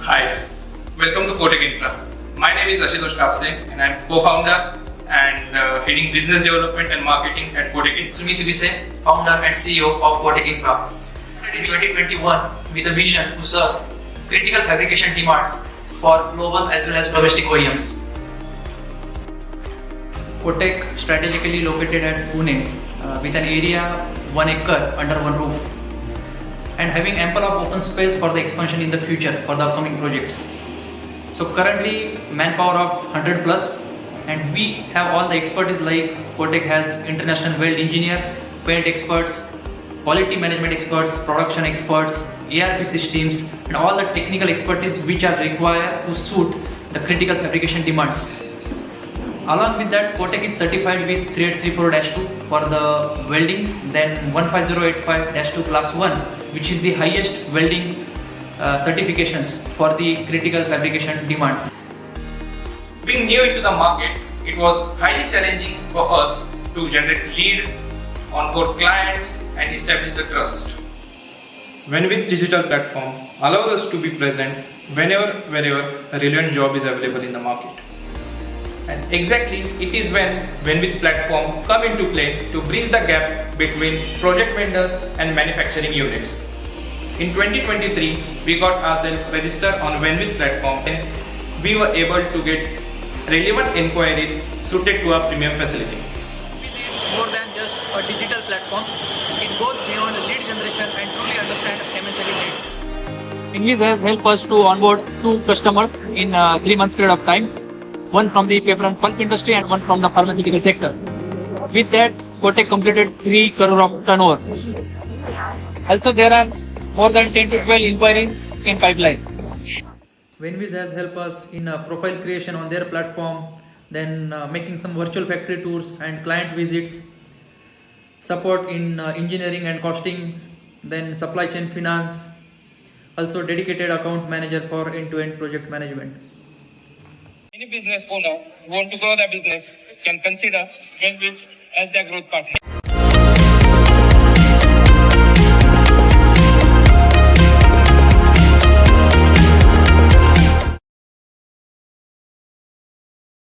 Hi, welcome to Kotech Infra. My name is and I'm co-founder and heading business development and marketing at Kotech. This is Sumit, founder and CEO of Kotech Infra. In 2021, with a vision to serve critical fabrication demands for global as well as domestic OEMs. Kotech strategically located at Pune with an area 1 acre under one roof and having ample of open space for the expansion in the future for the upcoming projects. So currently manpower of 100 plus, and we have all the expertise like Kotech has international weld engineer, paint experts, quality management experts, production experts, ERP systems, and all the technical expertise which are required to suit the critical fabrication demands. Along with that, Kotech is certified with 3834-2 for the welding, then 15085-2 class 1, which is the highest welding certifications for the critical fabrication demand. Being new into the market, it was highly challenging for us to generate lead, onboard clients, and establish the trust. Venwiz digital platform allows us to be present whenever, wherever a relevant job is available in the market. And exactly, it is when Venwiz platform come into play to bridge the gap between project vendors and manufacturing units. In 2023, we got ourselves registered on Venwiz platform and we were able to get relevant inquiries suited to our premium facility. It is more than just a digital platform. It goes beyond lead generation and truly understand MSME needs. Venwiz has helped us to onboard 2 customers in 3 months period of time. One from the paper and pulp industry and one from the pharmaceutical sector. With that, Kotech completed 3 crore of turnover. Also, there are more than 10 to 12 inquiries in pipeline. Venwiz has helped us in profile creation on their platform, then making some virtual factory tours and client visits, support in engineering and costings, then supply chain finance, also dedicated account manager for end-to-end project management. Any business owner who want to grow their business can consider Venwiz as their growth partner.